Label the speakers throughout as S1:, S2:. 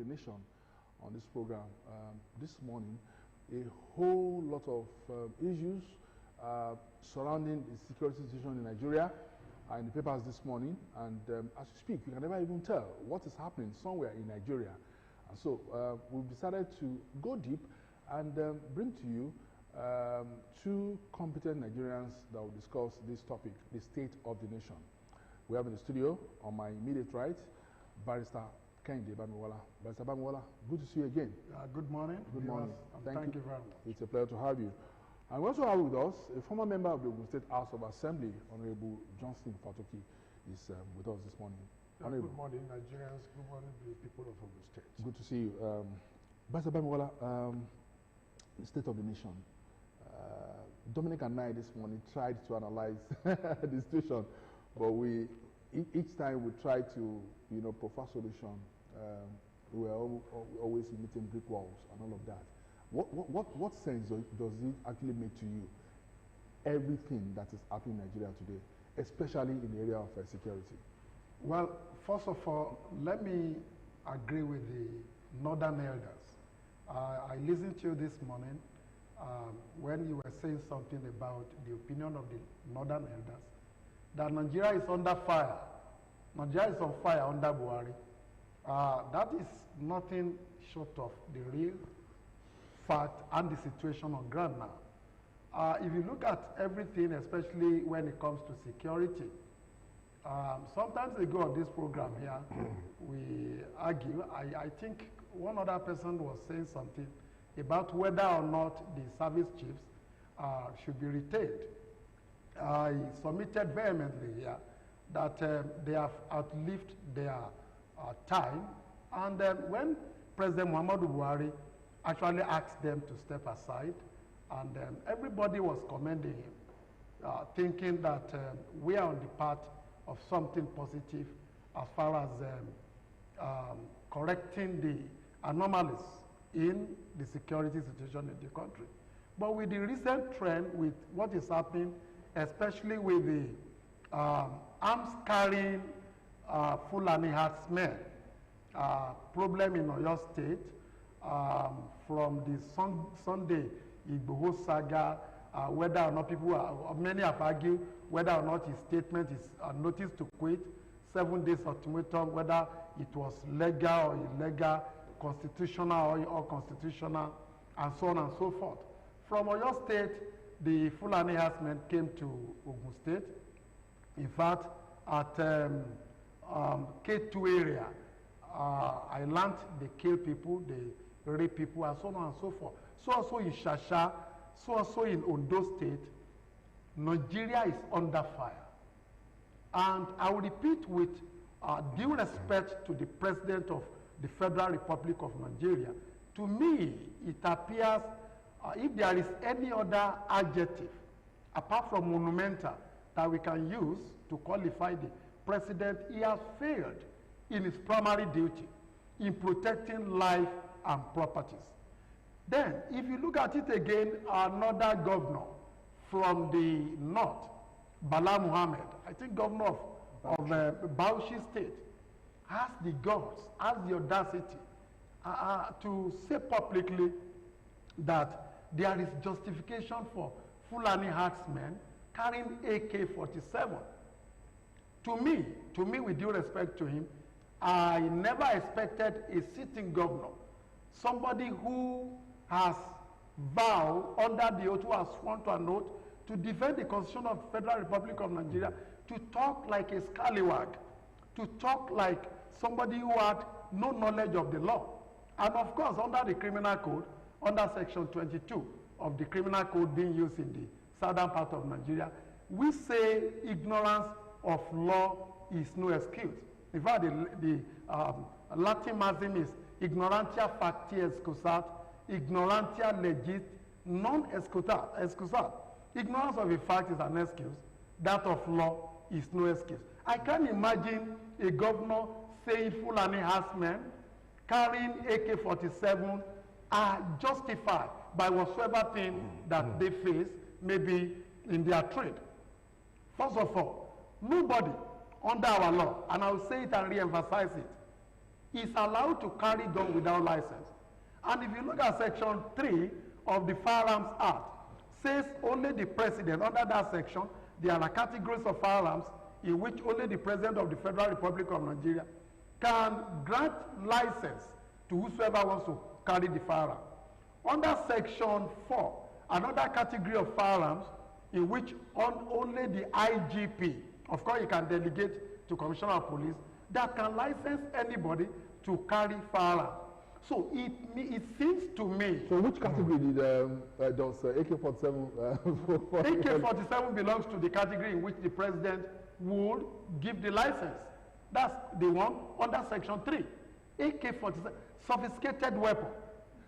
S1: Nation on this program. This morning, a whole lot of issues surrounding the security situation in Nigeria are in the papers this morning, and as you speak, you can never even tell what is happening somewhere in Nigeria. And so we've decided to go deep and bring to you two competent Nigerians that will discuss this topic, the state of the nation. We have in the studio, on my immediate right, Barrister KEHINDE BAMIWOLA. Barrister BAMIWOLA, good to see you again.
S2: Good morning.
S1: Good morning.
S2: Thank you very much.
S1: It's a pleasure to have you. And we also have with us a former member of the Ogun State House of Assembly, Honorable Johnson FATOKI, is with us this morning.
S2: Good morning, Nigerians. Good morning, the people of Ogun State.
S1: Good to see you. Barrister BAMIWOLA, the state of the nation. Dominic and I this morning tried to analyze the situation, but each time we try to, prefer solution, we were always meeting brick walls and all of that. What sense does it actually make to you, everything that is happening in Nigeria today, especially in the area of security?
S2: Well, first of all, let me agree with the Northern elders. I listened to you this morning when you were saying something about the opinion of the Northern elders, that Nigeria is under fire. Nigeria is on fire under Buhari. That is nothing short of the real fact and the situation on ground now. If you look at everything, especially when it comes to security, sometimes ago on this program here, we argue. I think one other person was saying something about whether or not the service chiefs should be retained. I submitted vehemently here that they have outlived their time, and when President Muhammadu Buhari actually asked them to step aside, and everybody was commending him, thinking that we are on the path of something positive as far as correcting the anomalies in the security situation in the country. But with the recent trend, with what is happening, especially with the arms-carrying Fulani herdsmen problem in Oyo State, from the Sunday Igboho saga, whether or not many have argued whether or not his statement is a notice to quit, 7 days ultimatum, whether it was legal or illegal, constitutional or unconstitutional, and so on and so forth. From Oyo State, the Fulani herdsmen came to Ogun State. In fact, at K2 area, I learned they kill people, they rape people, and so on and so forth. So also in Shasha, so also in Ondo State, Nigeria is under fire. And I will repeat with due respect to the President of the Federal Republic of Nigeria, to me, it appears, if there is any other adjective, apart from monumental, that we can use to qualify the President, he has failed in his primary duty in protecting life and properties. Then, if you look at it again, another governor from the north, Bala Muhammad, I think governor of Bauchi State, has the guts, has the audacity to say publicly that there is justification for Fulani herdsmen carrying AK-47. To me, with due respect to him, I never expected a sitting governor, somebody who has vowed under the oath, who has sworn to an oath to defend the Constitution of the Federal Republic of Nigeria, to talk like a scallywag, to talk like somebody who had no knowledge of the law. And of course, under the criminal code, under section 22 of the criminal code being used in the southern part of Nigeria, we say ignorance of law is no excuse. In fact, the Latin maxim is ignorantia facti excusat, ignorantia legit non excusat. Ignorance of a fact is an excuse. That of law is no excuse. I can't imagine a governor saying Fulani herdsmen carrying AK-47 are justified by whatsoever thing that they face, maybe in their trade. First of all, nobody under our law, and I will say it and re-emphasize it, is allowed to carry gun without license. And if you look at Section 3 of the Firearms Act, says only the president, under that section, there are categories of firearms in which only the president of the Federal Republic of Nigeria can grant license to whosoever wants to carry the firearm. Under Section 4, another category of firearms in which only the IGP, of course you can delegate to Commissioner of Police, that can license anybody to carry firearm. So it seems to me...
S1: So which category does AK-47...
S2: AK-47 belongs to the category in which the president would give the license. That's the one under Section 3. AK-47, sophisticated weapon.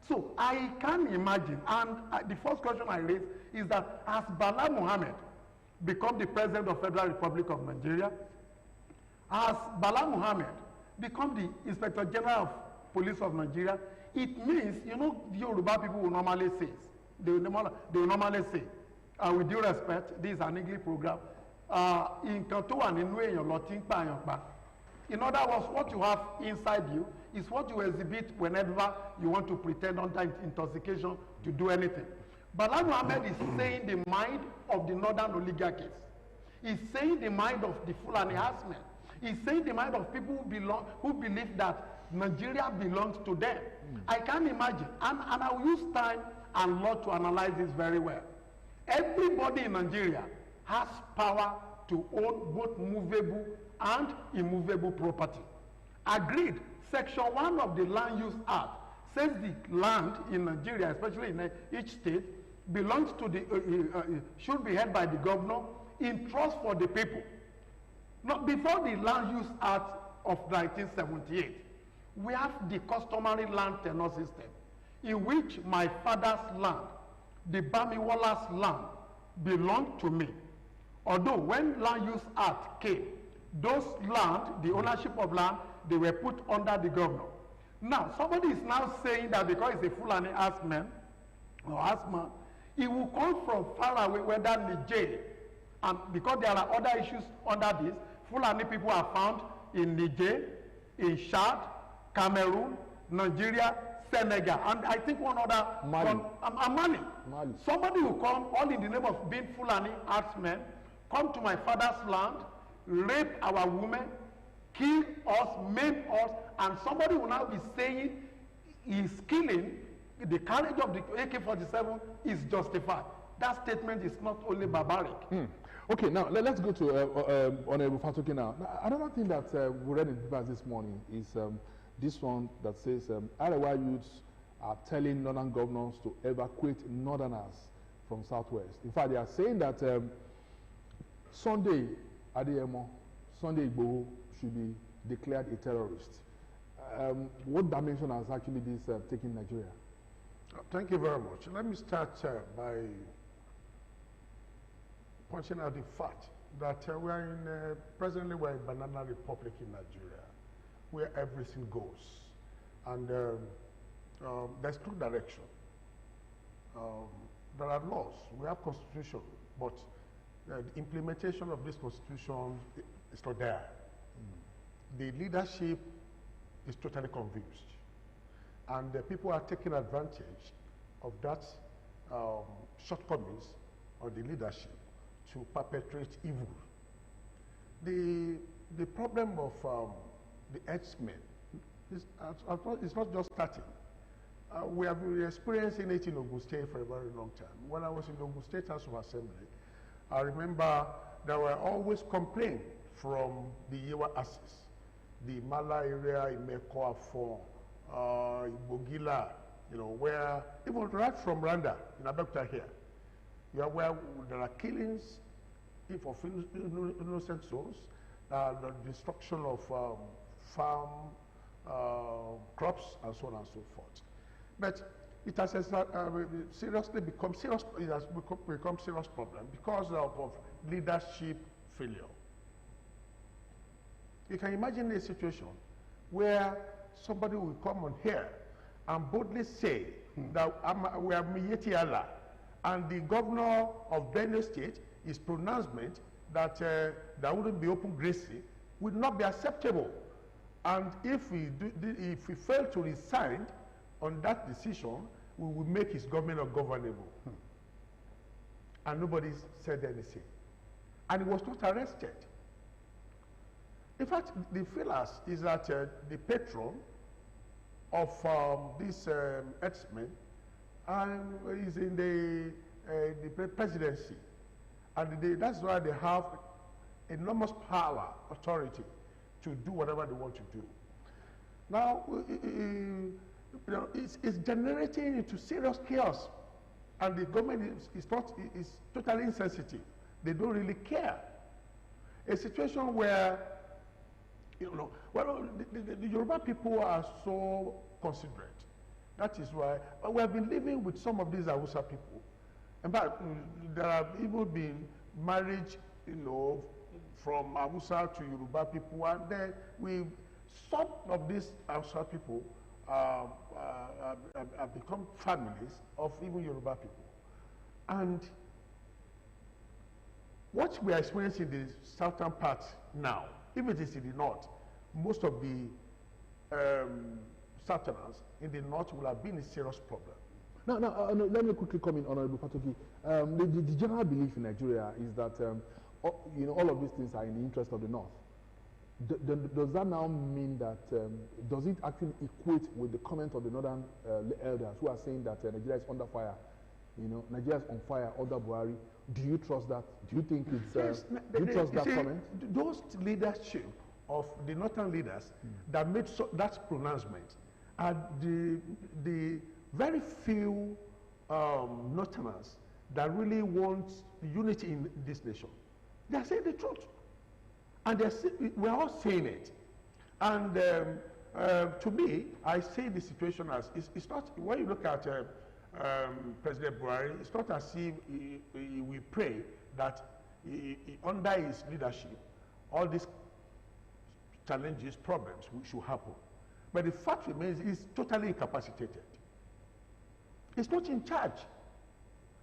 S2: So I can imagine, and the first question I raise is that has Bala Mohammed become the president of the Federal Republic of Nigeria? Has Bala Mohammed become the Inspector General of Police of Nigeria? It means, you know, the Yoruba people will normally say, with due respect, this is an English program, in other words, what you have inside you is what you exhibit whenever you want to pretend under intoxication to do anything. Bala Mohammed is saying the mind of the northern oligarchies. He's saying the mind of the Fulani herdsmen. He's saying the mind of people who believe that Nigeria belongs to them. I can imagine, and I will use time and law to analyze this very well. Everybody in Nigeria has power to own both movable and immovable property. Agreed. Section 1 of the Land Use Act says the land in Nigeria, especially in each state, belongs to the, should be held by the governor in trust for the people. Now, before the Land Use Act of 1978, we have the customary land tenure system, in which my father's land, the Bamiwola's land, belonged to me. Although when Land Use Act came, those land, the ownership of land, they were put under the governor. Now, somebody is now saying that because he's a Fulani herdsman or herdsman, he will come from far away, whether Niger, and because there are other issues under this, Fulani people are found in Niger, in Chad, Cameroon, Nigeria, Senegal, and I think one other, Mali. Somebody will come, all in the name of being Fulani herdsmen, come to my father's land, rape our women, kill us, maim us, and somebody will now be saying he's killing, the carriage of the AK-47 is justified. That statement is not only barbaric.
S1: Okay, now let's go to Honorable FATOKI now. Another thing that we read in the papers this morning is this one that says Arewa youths are telling northern governors to evacuate northerners from southwest. In fact, they are saying that Sunday Adeyemo, Sunday Igboho should be declared a terrorist. What dimension has actually this taken Nigeria?
S3: Thank you very much. Let me start by pointing out the fact that presently we're in Banana Republic in Nigeria, where everything goes. And there's two directions. There are laws, we have constitution, but the implementation of this constitution is not there. The leadership is totally confused. And people are taking advantage of that shortcomings of the leadership to perpetrate evil. The problem of the herdsmen is not just starting. We have been experiencing it in Ogun State for a very long time. When I was in Ogun State House of Assembly, I remember there were always complaints from the Yewa axis, the Mala area in Meko Afon, Ibogila, you know, where even right from Rwanda in Abeokuta here, where there are killings of innocent souls, the destruction of farm crops, and so on and so forth. But it has seriously become serious. It has become serious problem because of leadership failure. You can imagine a situation where somebody will come on here and boldly say that we are Miyeti Allah, and the governor of Benue State, his pronouncement that there wouldn't be open grazing would not be acceptable. And if we fail to resign on that decision, we will make his government ungovernable. And nobody said anything. And he was not arrested. In fact, the failure is that the patron of this herdsmen is in the presidency. And that's why they have enormous power, authority, to do whatever they want to do. Now, it's generating into serious chaos. And the government is totally insensitive. They don't really care. A situation where, the Yoruba people are so considerate. That is why we have been living with some of these Hausa people. In fact, there have even been marriage, from Hausa to Yoruba people, and then some of these Hausa people have become families of even Yoruba people. And what we are experiencing in the southern part now, if it is in the north, most of the southerners in the north will have been a serious problem.
S1: Now, let me quickly comment, Honorable FATOKI. The general belief in Nigeria is that all of these things are in the interest of the north. Does that now mean that, does it actually equate with the comment of the northern elders who are saying that Nigeria is under fire? Nigeria is on fire under Buhari. Do you trust that? Do you think it's,
S3: yes,
S1: do you trust that comment?
S3: Those leadership of the northern leaders that made that pronouncement are the very few northerners that really want unity in this nation. They are saying the truth. And we are all saying it. And to me, I see the situation as, it's not, when you look at President Buhari, it's not as if we pray that under his leadership, all these challenges, problems should happen. But the fact remains, he's totally incapacitated. He's not in charge.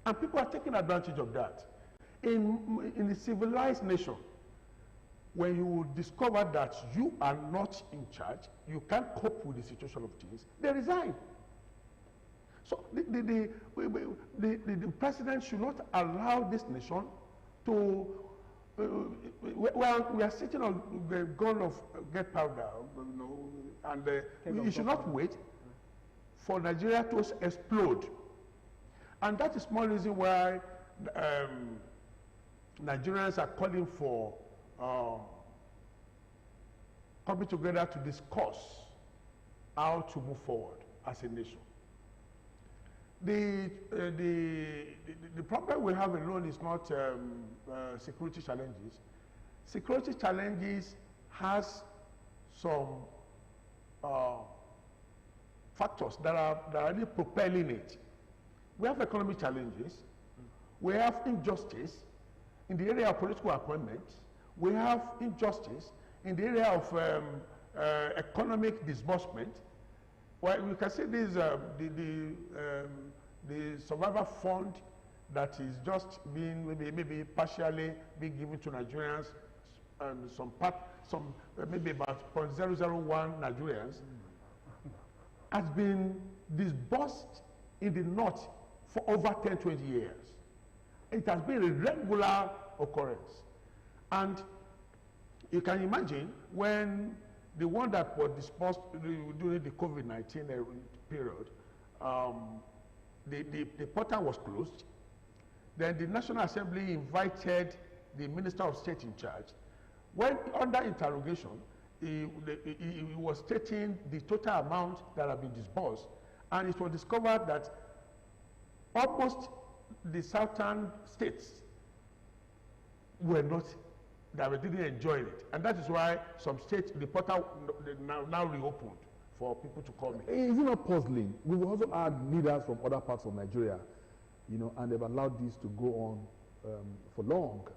S3: And people are taking advantage of that. In a civilized nation, when you discover that you are not in charge, you can't cope with the situation of things, they resign. So the president should not allow this nation to, well, we are sitting on the gun of get powder, and you should not wait for Nigeria to explode. And that is one reason why Nigerians are calling for coming together to discuss how to move forward as a nation. The problem we have alone is not security challenges. Security challenges has some factors that are really propelling it. We have economic challenges. We have injustice in the area of political appointments. We have injustice in the area of economic disbursement. Well, we can see this, the survivor fund that is just being maybe partially being given to Nigerians, and maybe about 0.001 Nigerians has been disbursed in the north for over 10-20 years. It has been a regular occurrence. And you can imagine when the one that was disbursed during the COVID-19 period, the portal was closed. Then the National Assembly invited the Minister of State in charge. When under interrogation, he was stating the total amount that had been disbursed, and it was discovered that almost the southern states were not, that didn't enjoy it. And that is why some states, the portal now reopened for people to come in.
S1: Is it not puzzling? We've also had leaders from other parts of Nigeria, and they've allowed this to go on for long,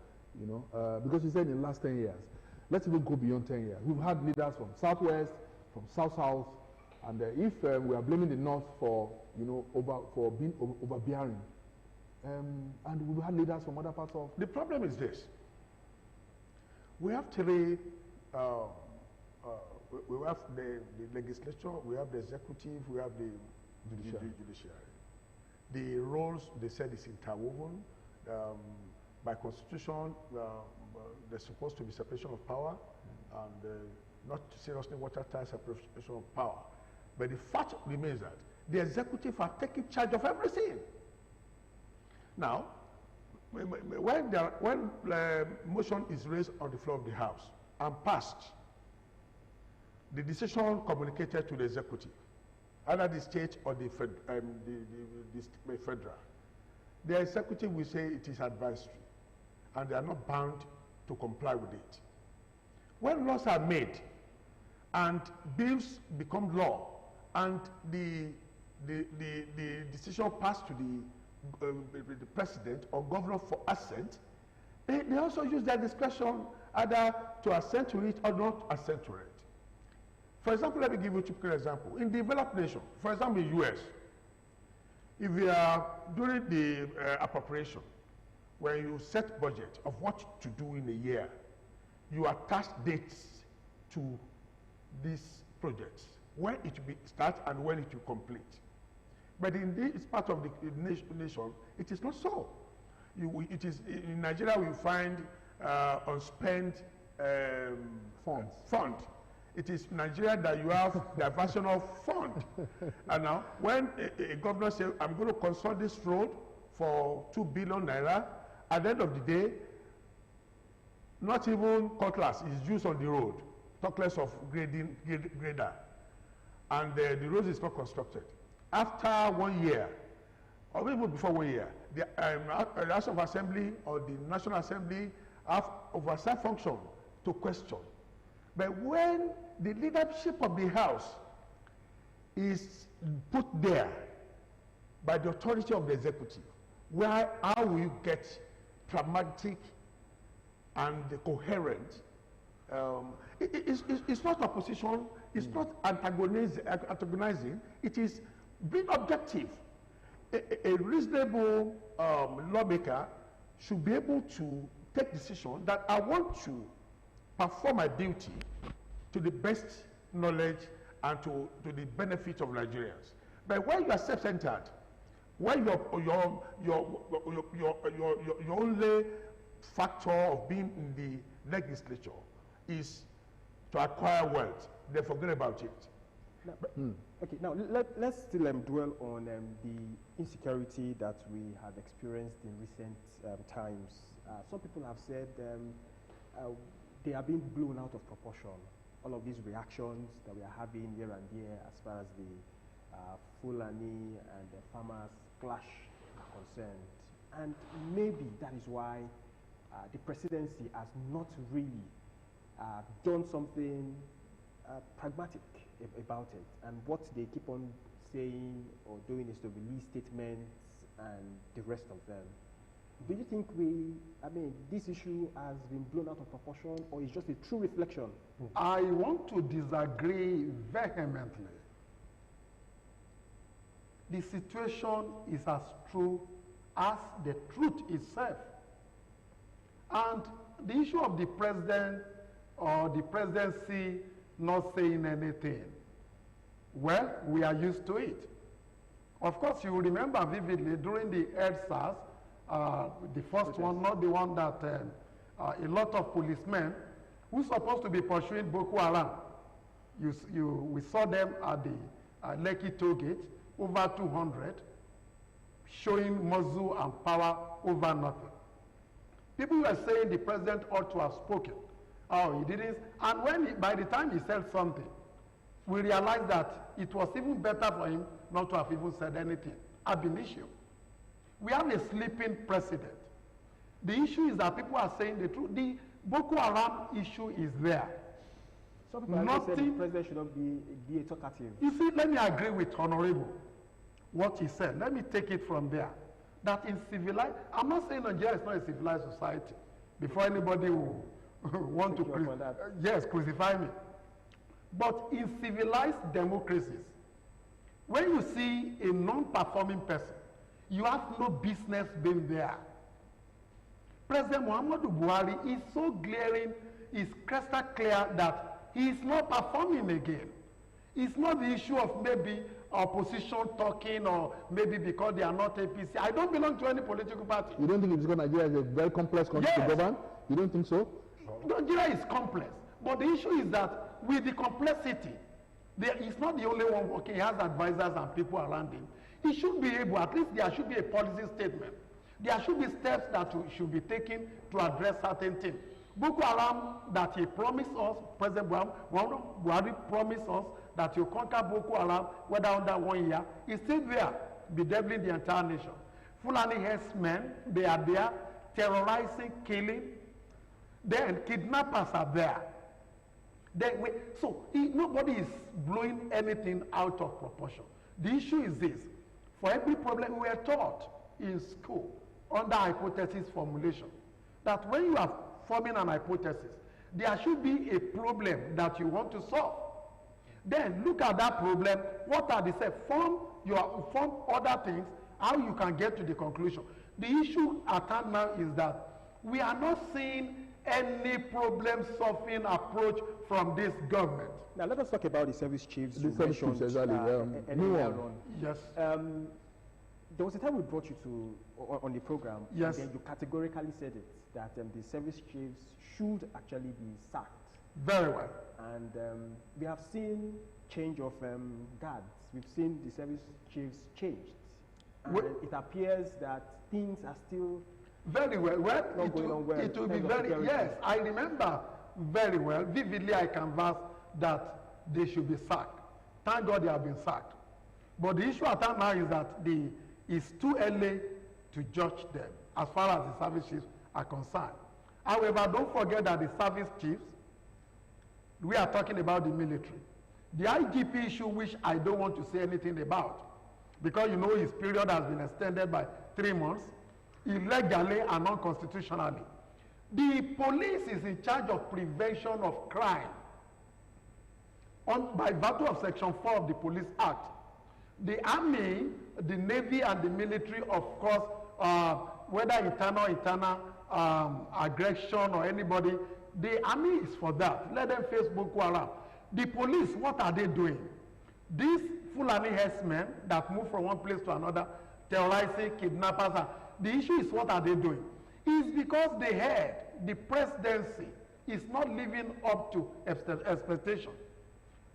S1: because you said in the last 10 years. Let's even go beyond 10 years. We've had leaders from Southwest, from South-South, and if we are blaming the North for, for being overbearing, and we've had leaders from other parts of...
S3: The problem is this. We have three we have the legislature, we have the executive, we have the judiciary. The roles, they said, is interwoven. By constitution, there's supposed to be separation of power, and not seriously watertight separation of power. But the fact remains that the executive are taking charge of everything. Now, when motion is raised on the floor of the House and passed, the decision communicated to the executive, either the state or the federal. The executive will say it is advisory, and they are not bound to comply with it. When laws are made and bills become law, and the decision passed to the president or governor for assent, they also use their discretion either to assent to it or not assent to it. For example, let me give you a typical example. In developed nations, for example, in the US, if you are during the appropriation, when you set budget of what to do in a year, you attach dates to these projects, when it will start and when it will complete. But in this part of the nation, it is not so. It is in Nigeria we find unspent fund. It is Nigeria that you have the version of fund. And now, when a governor says, I'm going to construct this road for 2 billion naira, at the end of the day, not even cutlass is used on the road, talk less of grader. And the road is not constructed. After 1 year, or even before 1 year, the House of Assembly or the National Assembly have oversight function to question. But when the leadership of the House is put there by the authority of the executive, how will you get pragmatic and coherent? It's not opposition, it's not antagonizing, it is being objective. A reasonable lawmaker should be able to take decision that I want to perform my duty to the best knowledge and to the benefit of Nigerians. But when you are self-centered, when your only factor of being in the legislature is to acquire wealth, they forget about it.
S4: Now, okay, now let's still dwell on the insecurity that we have experienced in recent times. Some people have said they are being blown out of proportion. All of these reactions that we are having here and there as far as the Fulani and the farmers clash are concerned. And maybe that is why the presidency has not really done something pragmatic about it. And what they keep on saying or doing is to release statements and the rest of them. Do you think this issue has been blown out of proportion, or is just a true reflection?
S2: I want to disagree vehemently. The situation is as true as the truth itself. And the issue of the president or the presidency not saying anything, well, we are used to it. Of course, you remember vividly during the EdSARS, the first one, not the one that a lot of policemen who are supposed to be pursuing Boko Haram, we saw them at the Lekki toll gate, over 200, showing muscle and power over nothing. People were saying the president ought to have spoken. Oh, he didn't. And by the time he said something, we realized that it was even better for him not to have even said anything ab initio. We have a sleeping president. The issue is that people are saying the truth. The Boko Haram issue is there.
S4: Some people have said the president should not be a talkative.
S2: You see, let me agree with Honorable what he said. Let me take it from there. That in civilized, I'm not saying Nigeria is not a civilized society. Before anybody will want to crucify me. But in civilized democracies, when you see a non-performing person, you have no business being there. President Muhammadu Buhari is so glaring, is crystal clear that he is not performing again. It's not the issue of maybe opposition talking or maybe because they are not APC. I don't belong to any political party.
S1: You don't think it's because Nigeria is a very complex country to govern? You don't think so?
S2: Nigeria is complex. But the issue is that with the complexity, he's not the only one working. He has advisors and people around him. He should be able, at least there should be a policy statement. There should be steps that should be taken to address certain things. Boko Haram, that he promised us, President Buhari promised us that you conquer Boko Haram, whether under 1 year, is still there, bedeviling the entire nation. Fulani herdsmen, they are there, terrorizing, killing. Then kidnappers are there. Nobody is blowing anything out of proportion. The issue is this. For every problem we are taught in school, under hypothesis formulation, that when you are forming an hypothesis, there should be a problem that you want to solve. Then look at that problem. What are the steps? Form other things, how you can get to the conclusion. The issue at hand now is that we are not seeing any problem-solving approach from this government.
S4: Now let us talk about the service chiefs.
S1: The service chiefs, exactly.
S2: Newdawn. Yes.
S4: There was a time we brought you on the program.
S2: Yes.
S4: And then you categorically said it, that the service chiefs should actually be sacked.
S2: Very well.
S4: And we have seen change of guards. We've seen the service chiefs changed. And it appears that things are still
S2: very well. Well, it will be very, yes, I remember very well, vividly I canvassed that they should be sacked. Thank God they have been sacked. But the issue at hand now is that it's too early to judge them as far as the service chiefs are concerned. However, don't forget that the service chiefs, we are talking about the military. The IGP issue, which I don't want to say anything about, because you know his period has been extended by 3 months, illegally and unconstitutionally. The police is in charge of prevention of crime by virtue of Section 4 of the Police Act. The Army, the Navy, and the military, of course, whether internal aggression or anybody, the Army is for that. Let them face Boko Haram. The police, what are they doing? These Fulani herdsmen that move from one place to another, terrorizing, kidnappers, the issue is what are they doing? It's because they heard the presidency is not living up to expectation.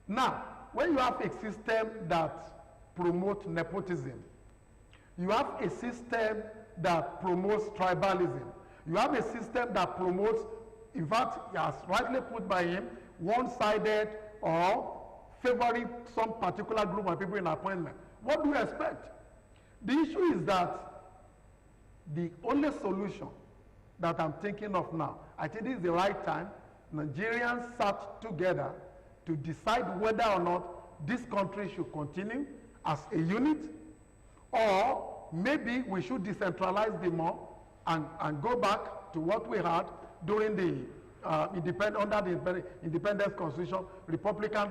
S2: Now, when you have a system that promotes nepotism, you have a system that promotes tribalism, you have a system that promotes, in fact, as rightly put by him, one-sided or favoring some particular group of people in appointment. What do you expect? The issue is that the only solution that I'm thinking of now, I think this is the right time, Nigerians sat together to decide whether or not this country should continue as a unit, or maybe we should decentralize them more and go back to what we had during the under the independence constitution, Republican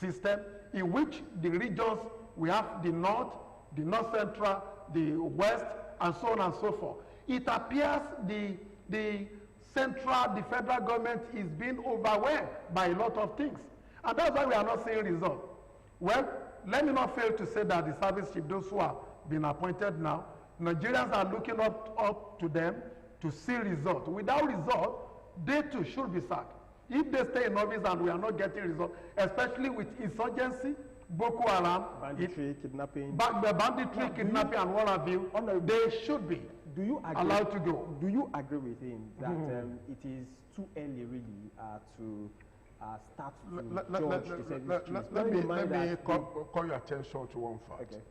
S2: system, in which the regions, we have the north central, the west, and so on and so forth. It appears the federal government is being overwhelmed by a lot of things. And that's why we are not seeing results. Well, let me not fail to say that the service chief, those who have been appointed now, Nigerians are looking up to them to see results. Without result, they too should be sacked. If they stay in office and we are not getting results, especially with insurgency, Boko Haram,
S4: banditry, kidnapping,
S2: kidnapping, and what have you, they should be allowed to go.
S4: Do you agree with him that it is too early, really, to start to judge the service chiefs?
S3: Let me call your attention to one fact. Okay.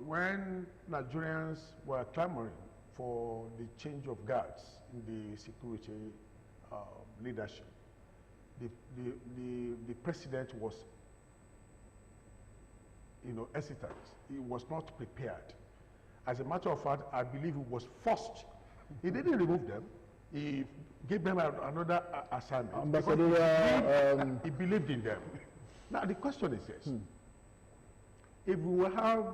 S3: When Nigerians were clamoring for the change of guards in the security leadership, the president was, hesitant. He was not prepared. As a matter of fact, I believe he was forced. He didn't remove them. He gave them another assignment. He believed in them. Now the question is this: if we will have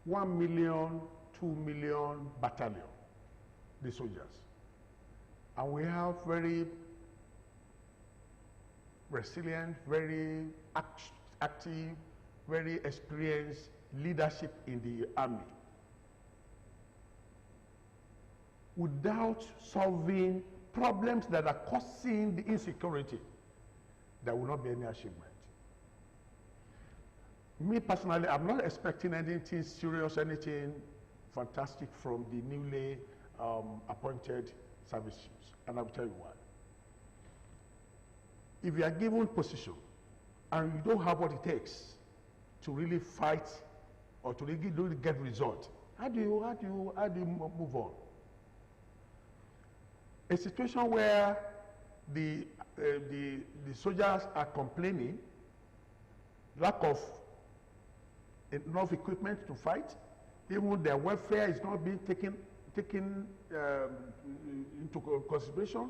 S3: 1 million, 2 million battalion, the soldiers, and we have very resilient, very active, very experienced leadership in the army. Without solving problems that are causing the insecurity, there will not be any achievement. Me personally, I'm not expecting anything serious, anything fantastic from the newly appointed service chiefs, and I'll tell you why. If you are given position and you don't have what it takes to really fight or to really get result, how do you move on? A situation where the soldiers are complaining, lack of enough equipment to fight, even their welfare is not being taken into consideration.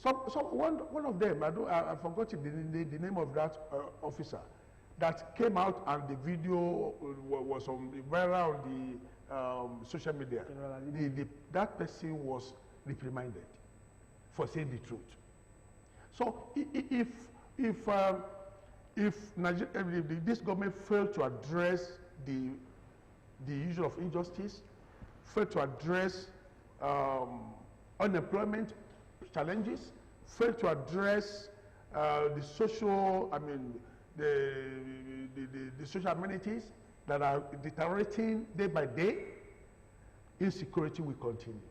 S3: One of them, I forgot the name of that officer that came out, and the video was viral on the social media. That person was reprimanded for saying the truth. So if this government failed to address the issue of injustice, failed to address unemployment challenges, failed to address the social, the social amenities that are deteriorating day by day, insecurity will continue.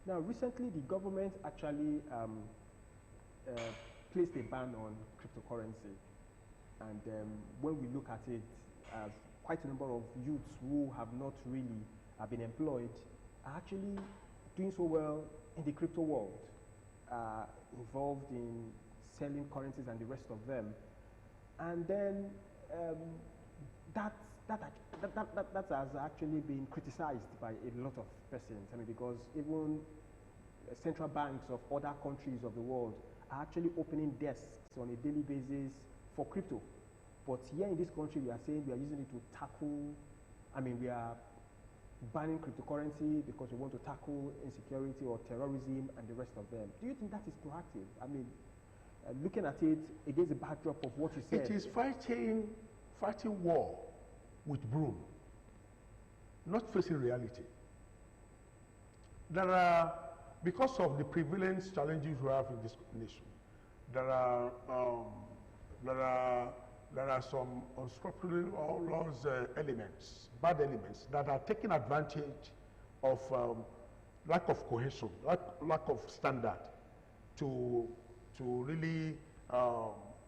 S4: Now, recently the government actually placed a ban on cryptocurrency, and when we look at it, as quite a number of youths who have not really been employed are actually doing so well in the crypto world, involved in selling currencies and the rest of them. And then that has actually been criticized by a lot of persons. Because even central banks of other countries of the world are actually opening desks on a daily basis for crypto. But here in this country, we are saying we are using it to tackle, we are banning cryptocurrency because we want to tackle insecurity or terrorism and the rest of them. Do you think that is proactive? Looking at it against the backdrop of what you said.
S3: It is fighting war with broom, not facing reality. There are, because of the prevalence challenges we have in this nation, there are some unscrupulous elements, bad elements, that are taking advantage of lack of cohesion, lack of standard to really,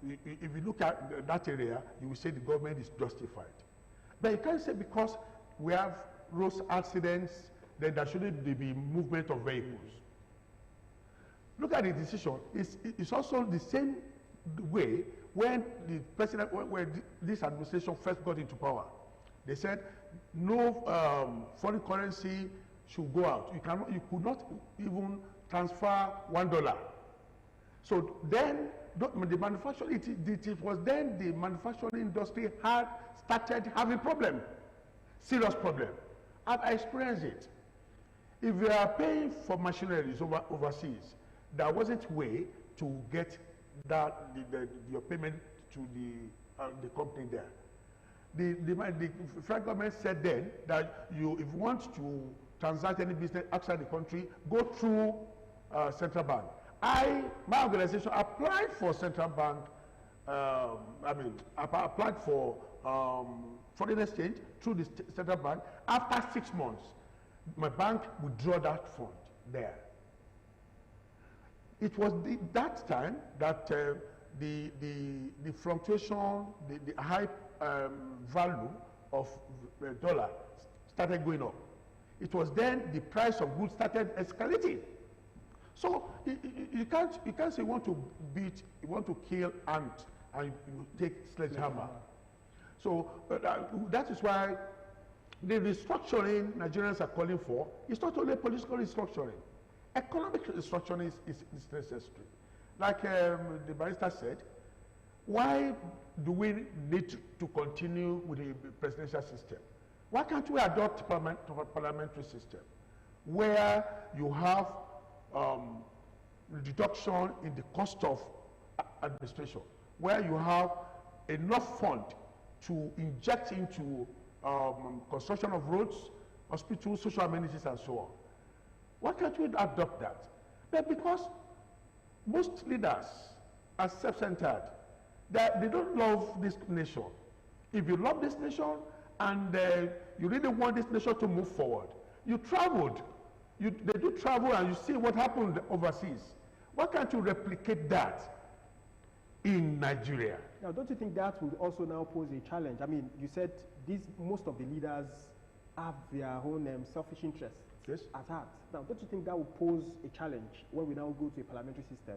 S3: if you look at that area, you will say the government is justified. But you can't say because we have road accidents, then there shouldn't be movement of vehicles. Look at the decision. It's also the same way when the president, when this administration first got into power. They said no foreign currency should go out. You could not even transfer $1. So then the manufacturing, it was then the manufacturing industry had started having problem, serious problem. And I experienced it. If you are paying for machineries overseas, there wasn't a way to get your payment to the company there. The federal government said then that if you want to transact any business outside the country, go through central bank. My organization applied for central bank. I applied for foreign exchange through the central bank. After 6 months, my bank withdrew that fund there. It was that time that the fluctuation, the high value of the dollar started going up. It was then the price of goods started escalating. So you can't say you want to kill ant and you take sledgehammer. So that is why the restructuring Nigerians are calling for is not only political restructuring. Economic restructuring is necessary. Like the barrister said, why do we need to continue with the presidential system? Why can't we adopt a parliamentary system where you have reduction in the cost of administration, where you have enough fund to inject into construction of roads, hospitals, social amenities, and so on. Why can't we adopt that? But because most leaders are self-centered, they don't love this nation. If you love this nation and you really want this nation to move forward, you traveled. They do travel and you see what happened overseas. Why can't you replicate that in Nigeria?
S4: Now, don't you think that would also now pose a challenge? I mean, you said most of the leaders have their own selfish interests at heart. Now, don't you think that would pose a challenge when we now go to a parliamentary system?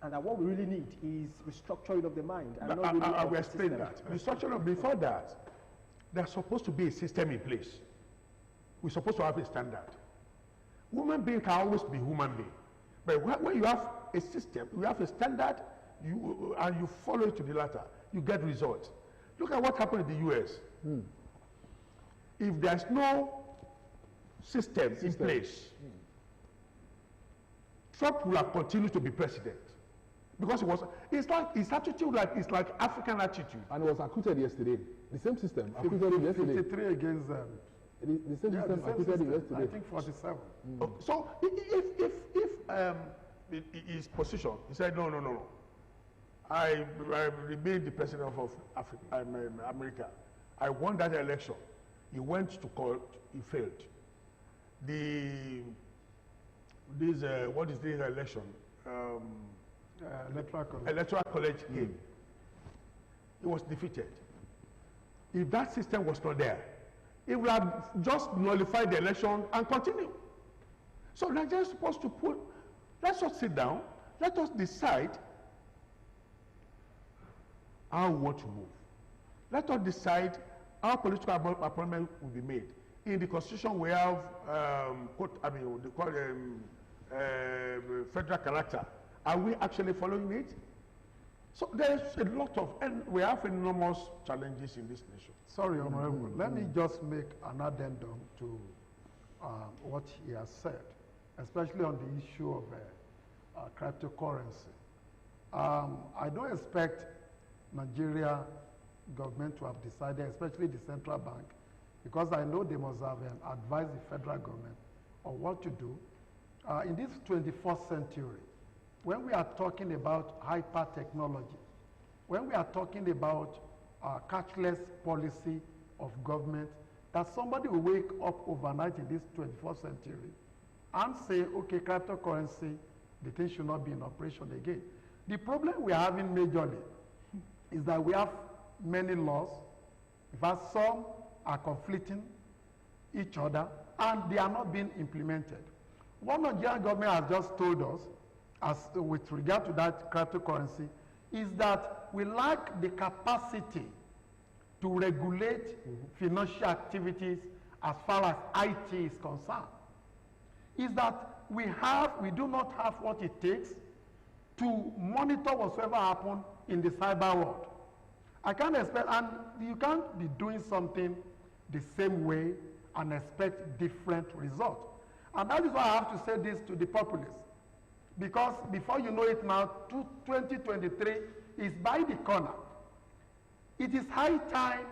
S4: And that what we really need is restructuring of the mind. And not really
S3: I will explain that. Restructuring, before that, there's supposed to be a system in place. We're supposed to have a standard. Human being can always be human being. But when you have a system, you have a standard, and you follow it to the letter, you get results. Look at what happened in the US. If there's no system in place, Trump will have continued to be president. Because it's like his attitude, it's like African attitude.
S1: And it was acquitted yesterday. The same system acquitted him yesterday.
S2: 53 against them.
S1: The same system acquitted him yesterday.
S2: I think 47.
S3: So if his position, he said, no. I remain the president of America. I won that election. He went to court, he failed. What is this election? Electoral college came. He was defeated. If that system was not there, it would have just nullified the election and continue. So Nigeria is supposed to let's just sit down, let us decide how we want to move. Let us decide how political appointment will be made. In the constitution, we have federal character. Are we actually following it? So there's a lot and we have enormous challenges in this nation.
S2: Sorry, Honorable. Let me just make an addendum to what he has said, especially on the issue of cryptocurrency. I don't expect Nigeria government to have decided, especially the central bank, because I know they must have advised the federal government on what to do. In this 21st century, when we are talking about hyper technology, when we are talking about cashless policy of government, that somebody will wake up overnight in this 21st century and say, okay, cryptocurrency, the thing should not be in operation again. The problem we are having majorly is that we have many laws, in fact, some are conflicting each other, and they are not being implemented. What Nigerian government has just told us, with regard to that cryptocurrency, is that we lack the capacity to regulate financial activities as far as IT is concerned. Is that we do not have what it takes to monitor whatsoever happens in the cyber world. I can't expect, and you can't be doing something the same way and expect different results. And that is why I have to say this to the populace. Because before you know it now, 2023 is by the corner. It is high time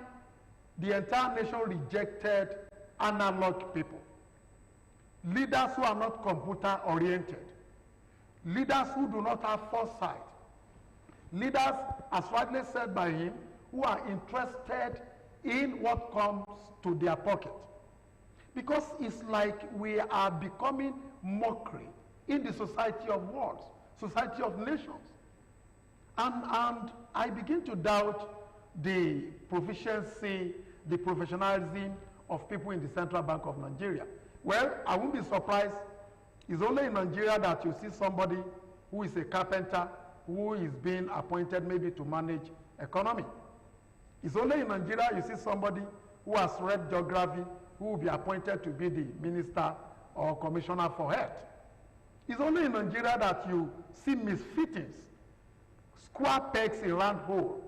S2: the entire nation rejected analog people. Leaders who are not computer oriented. Leaders who do not have foresight. Leaders, as rightly said by him, who are interested in what comes to their pocket. Because it's like we are becoming mockery in the society of worlds, society of nations. And I begin to doubt the proficiency, the professionalism of people in the Central Bank of Nigeria. Well, I won't be surprised. It's only in Nigeria that you see somebody who is a carpenter who is being appointed maybe to manage economy. It's only in Nigeria you see somebody who has read geography who will be appointed to be the minister or commissioner for health. It's only in Nigeria that you see misfittings, square pegs in round hole.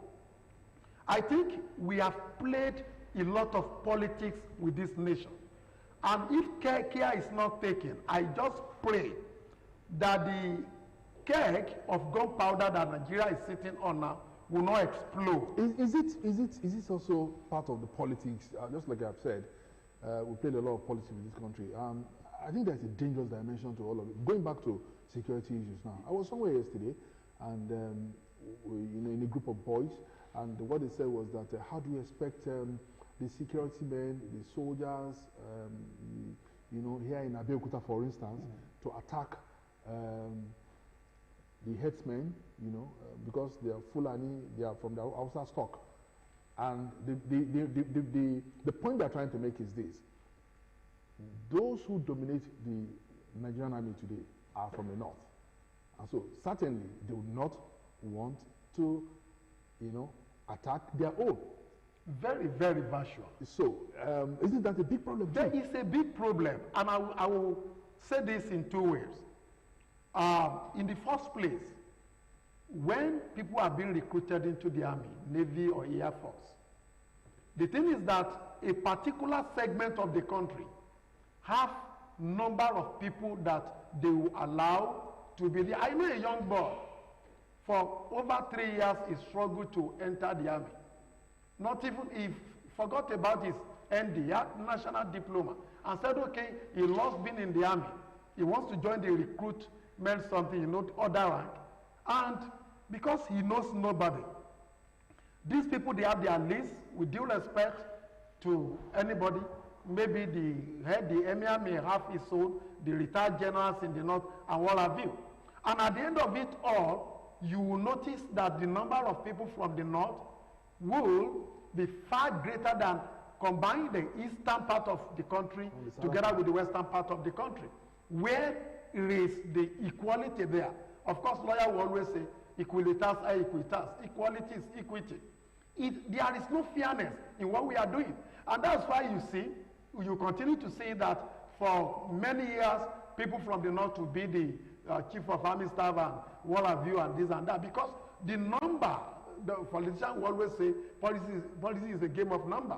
S2: I think we have played a lot of politics with this nation. And if care is not taken, I just pray that the keg of gunpowder that Nigeria is sitting on now will not explode.
S1: Is it also part of the politics? Just like I've said, we played a lot of politics in this country. I think there's a dangerous dimension to all of it. Going back to security issues now, I was somewhere yesterday, and in a group of boys, and what they said was that how do you expect the security men, the soldiers, here in Abeokuta, for instance, to attack the headsmen, because they are Fulani, they are from the Hausa stock. And the point they're trying to make is this: those who dominate the Nigerian army today are from the north. And so certainly they would not want to, attack their own.
S2: Very, very virtual.
S1: So, isn't that a big problem?
S2: There is a big problem, and I will say this in two ways. In the first place, when people are being recruited into the army, navy or air force, the thing is that a particular segment of the country have number of people that they will allow to be there. I know a young boy, for over 3 years, he struggled to enter the army. Not even, he forgot about his ND, national diploma, and said, okay, he lost being in the army. He wants to join the recruitment something, other rank. And because he knows nobody, these people, they have their list, with due respect to anybody. Maybe the head, the emir may have his own, the retired generals in the north, and what have you. And at the end of it all, you will notice that the number of people from the north will be far greater than combining the eastern part of the country together with the western part of the country, where is the equality there. Of course, lawyers will always say, equalitas est equitas. Equality is equity. There is no fairness in what we are doing. And that's why you continue to see that for many years, people from the north will be the chief of army staff and what have you and this and that, because the number, the politicians will always say, policy is a game of number.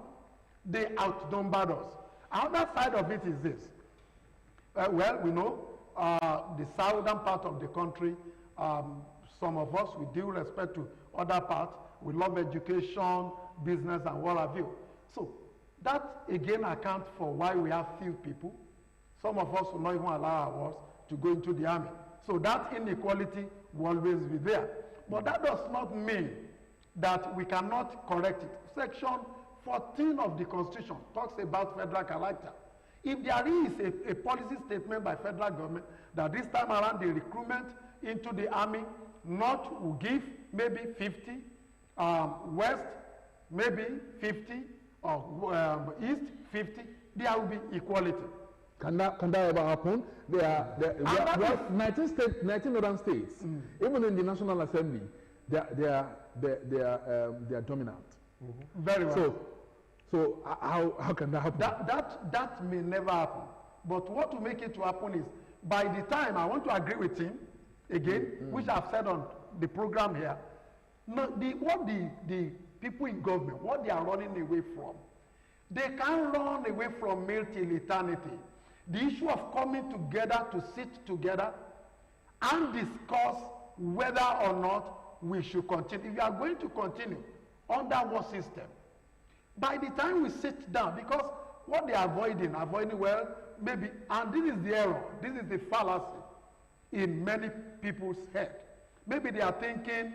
S2: They outnumbered us. Another side of it is this. Well, we know the southern part of the country, some of us, with due respect to other parts, we love education, business, and what have you. So that again accounts for why we have few people. Some of us will not even allow ours to go into the army. So that inequality will always be there. But that does not mean that we cannot correct it. Section 14 of the Constitution talks about federal character. If there is a policy statement by federal government that this time around the recruitment into the army, North will give maybe 50, West maybe 50, or East 50, there will be equality.
S1: Can that ever happen? We have 19 other states. Even in the National Assembly, they are dominant.
S2: Very well.
S1: So how can that happen?
S2: That may never happen. But what will make it to happen is, by the time, I want to agree with him again, which I've said on the program here, what the people in government, what they are running away from, they can't run away from male till eternity. The issue of coming together to sit together and discuss whether or not we should continue. If you are going to continue under what system, by the time we sit down, because what they are avoiding, well, maybe, and this is the error, this is the fallacy in many people's head. Maybe they are thinking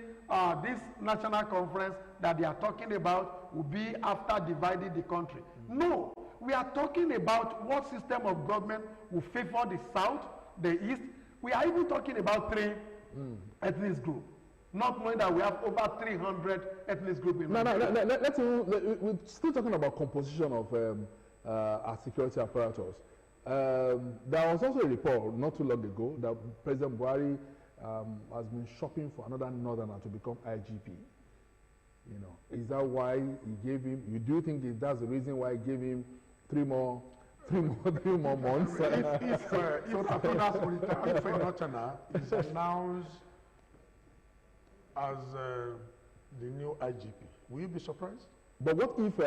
S2: this national conference that they are talking about will be after dividing the country. No, we are talking about what system of government will favor the South, the East. We are even talking about 3 ethnic groups, not knowing that we have over 300 ethnic groups in Nigeria.
S1: We're still talking about composition of our security apparatus. There was also a report not too long ago that President Buhari has been shopping for another northerner to become IGP. Is that why he gave him? You do think that's the reason why he gave him 3 more months?
S3: If a northerner is announced as the new IGP, will you be surprised?
S1: But what if?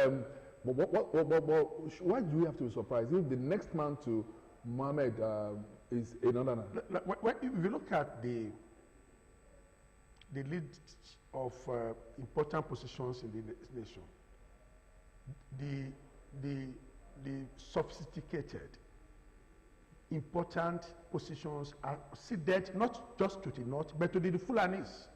S1: Why do we have to be surprised if the next man to Mohammed is a northerner?
S3: If you look at the the lead of important positions in the nation. The sophisticated, important positions are ceded not just to the North, but to the Fulanis.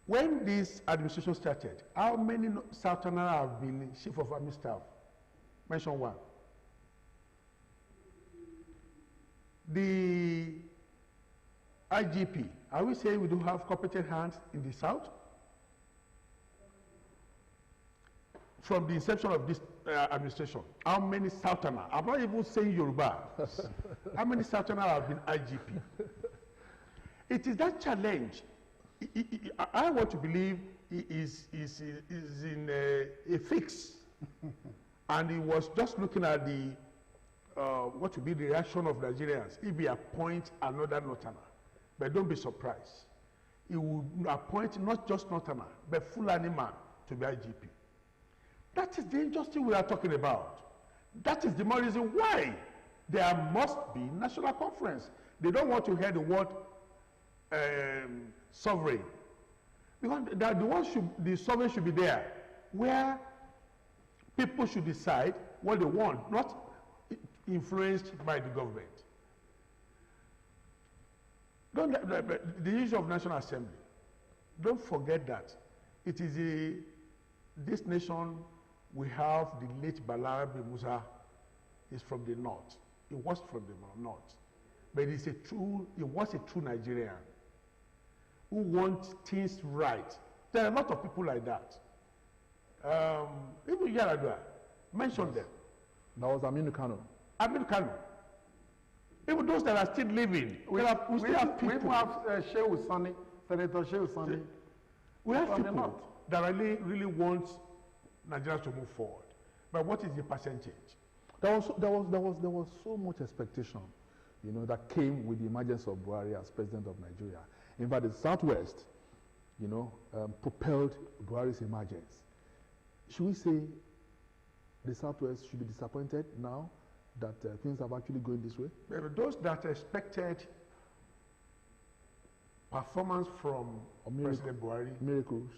S3: When this administration started, how many Southerners have been Chief of Army Staff? Mention one. The IGP, are we saying we don't have competent hands in the South? From the inception of this administration, how many Southerners, I'm not even saying Yoruba, how many Southerners have been IGP? It is that challenge. I want to believe he is in a fix. And he was just looking at the what will be the reaction of Nigerians if he appoints another Northerner. But don't be surprised. He will appoint not just Northerner, but Fulani man to be IGP. That is the injustice we are talking about. That is the more reason why there must be national conference. They don't want to hear the word sovereign. Because the sovereign should be there, where people should decide what they want, not influenced by the government. The issue of National Assembly, don't forget that it is this nation. We have the late Balarabe Musa is from the north. He was from the north. But he was a true Nigerian who wants things right. There are a lot of people like that. Even Yaradua, mention them.
S1: That was Aminu Kano.
S3: Aminu Kano. Even those that are still living, we still have people.
S2: We have Shehu Sani, Senator Shehu Sani.
S3: We have people that really want Nigeria to move forward. But what is the percentage?
S1: There was so much expectation, you know, that came with the emergence of Buhari as president of Nigeria. In fact, the Southwest, you know, propelled Buhari's emergence. Should we say the Southwest should be disappointed now that things are actually going this way?
S3: Those that expected performance from President Buhari,
S1: miracles,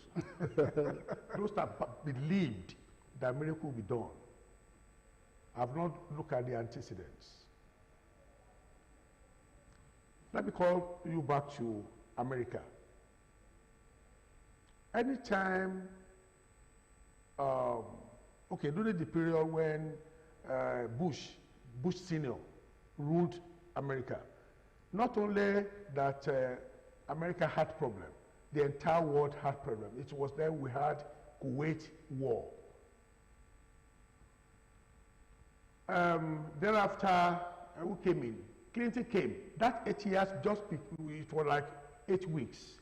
S3: those that believed that miracle will be done, have not looked at the antecedents. Let me call you back to America. Anytime, during the period when Bush Senior ruled America, not only that America had problem, the entire world had problem. It was then we had Kuwait War. Thereafter, who came in? Clinton came. That 8 years, it was like 8 weeks.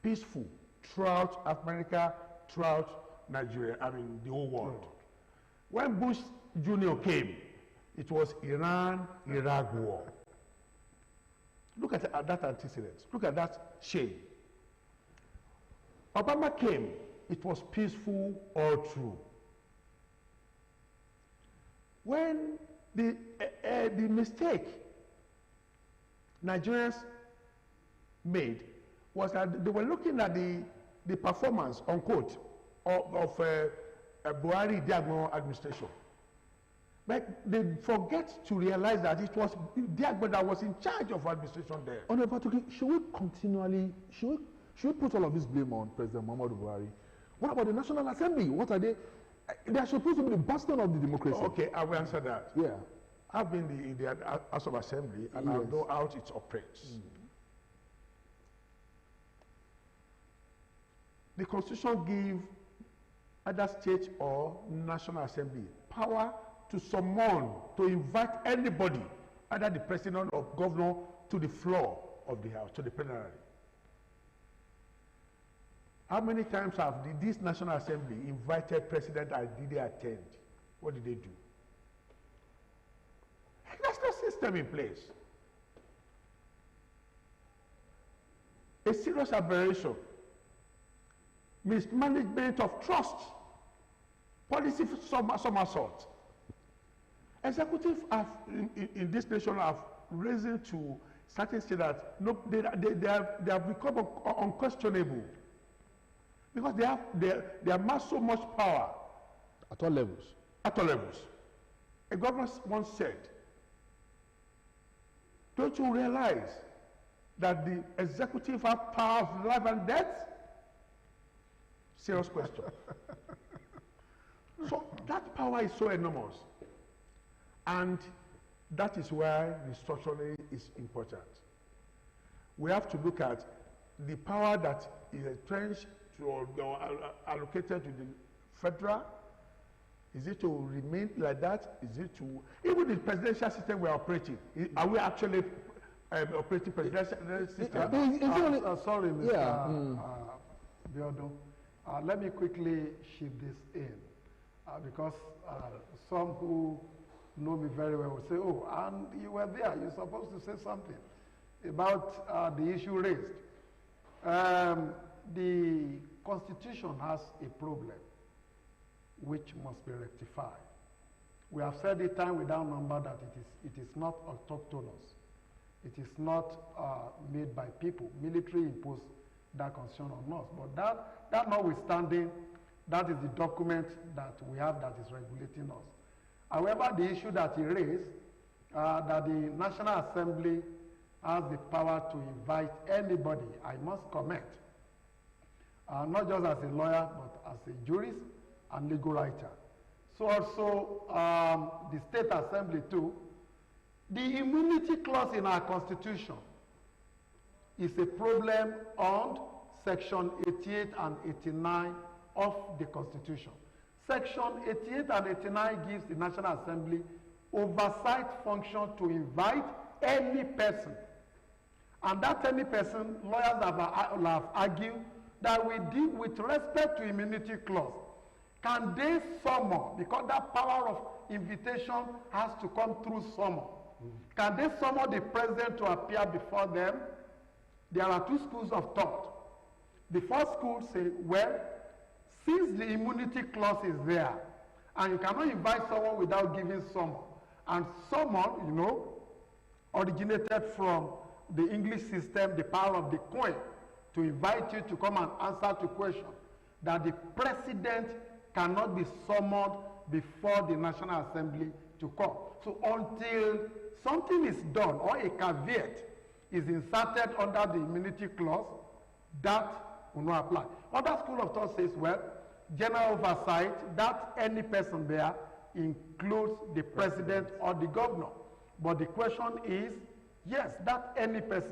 S3: Peaceful throughout America, throughout Nigeria, the whole world. When Bush Jr. came, it was Iran-Iraq war. Look at that antecedent. Look at that shame. Obama came, it was peaceful all through. When the mistake Nigerians made was that they were looking at the performance, unquote, of Buhari Diagno administration. But they forget to realize that it was Diagno that was in charge of administration there.
S1: Honorable FATOKI, should we put all of this blame on President Muhammadu Buhari? What about the National Assembly? What are they? They are supposed to be the bastion of the democracy.
S3: Okay, I will answer that.
S1: Yeah.
S3: I've been in the House of Assembly and I know how it operates. The Constitution gives either state or National Assembly power to summon, to invite anybody, either the president or governor, to the floor of the House, to the plenary. How many times have this National Assembly invited president and did they attend? What did they do? There's no system in place. A serious aberration. Mismanagement of trust. Policy somersault. Executives in this nation have risen to certain states that no, they have become unquestionable because they amass so much power
S1: At all levels.
S3: at all levels. A governor once said, don't you realize that the executive have power of life and death? Serious question. So that power is so enormous. And that is why restructuring is important. We have to look at the power that is entrenched or allocated to the federal. Is it to remain like that? Is it to, even the presidential system we are operating, are we actually operating presidential system?
S2: Sorry, Mr. Biodun. Let me quickly shift this in because some who know me very well will say, oh, and you were there, you're supposed to say something about the issue raised. The Constitution has a problem which must be rectified. We have said it time without number that it is not autochthonous. It is not made by people. Military imposed that constitution on us. But that notwithstanding, that is the document that we have that is regulating us. However, the issue that he raised, that the National Assembly has the power to invite anybody, I must comment, not just as a lawyer, but as a jurist and legal writer. So also, the State Assembly too, the immunity clause in our Constitution is a problem on Section 88 and 89 of the Constitution. Section 88 and 89 gives the National Assembly oversight function to invite any person. And that any person, lawyers have argued that we deal with respect to immunity clause. Can they summon, because that power of invitation has to come through summon. Can they summon the president to appear before them? There are two schools of thought. The first school say, well, since the immunity clause is there, and you cannot invite someone without giving summon, and summon, you know, originated from the English system, the power of the coin, to invite you to come and answer to question, that the president cannot be summoned before the National Assembly to come. So until something is done or a caveat is inserted under the immunity clause, that will not apply. Other school of thought says, well, general oversight, that any person there includes the president or the governor. But the question is, yes, that any person.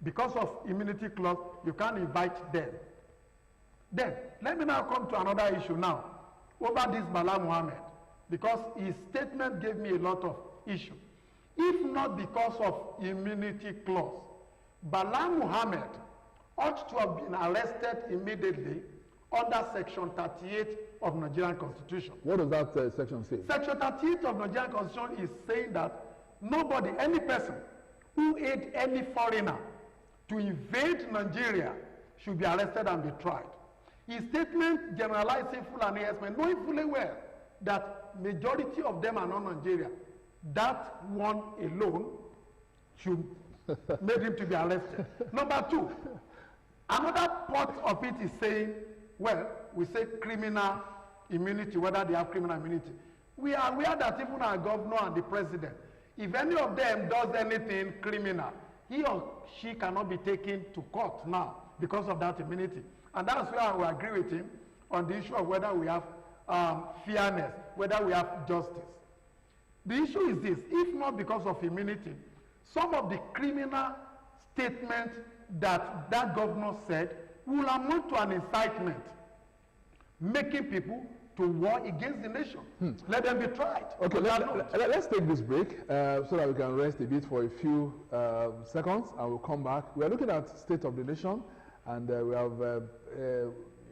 S2: Because of immunity clause, you can't invite them. Then, let me now come to another issue now, over this Bala Muhammad, because his statement gave me a lot of issue. If not because of immunity clause, Bala Muhammad ought to have been arrested immediately under Section 38 of Nigerian Constitution.
S1: What does that section say?
S2: Section 38 of Nigerian Constitution is saying that nobody, any person who aid any foreigner to invade Nigeria should be arrested and be tried. His statement generalizing Fulani herdsmen, knowing fully well that majority of them are not Nigeria, that one alone should make him to be arrested. Number two, another part of it is saying, well, we say criminal immunity, whether they have criminal immunity. We are aware that even our governor and the president, if any of them does anything criminal, he or she cannot be taken to court now because of that immunity. And that's where I will agree with him on the issue of whether we have fairness, whether we have justice. The issue is this: if not because of immunity, some of the criminal statements that that governor said will amount to an incitement, making people to war against the nation. Let them be tried.
S1: Okay, let's take this break so that we can rest a bit for a few seconds, and we'll come back. We are looking at state of the nation, and we have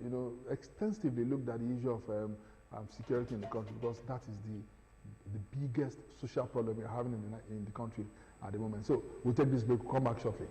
S1: you know, extensively looked at the issue of security in the country, because that is the biggest social problem we are having in the country at the moment. So we'll take this break. We'll come back shortly.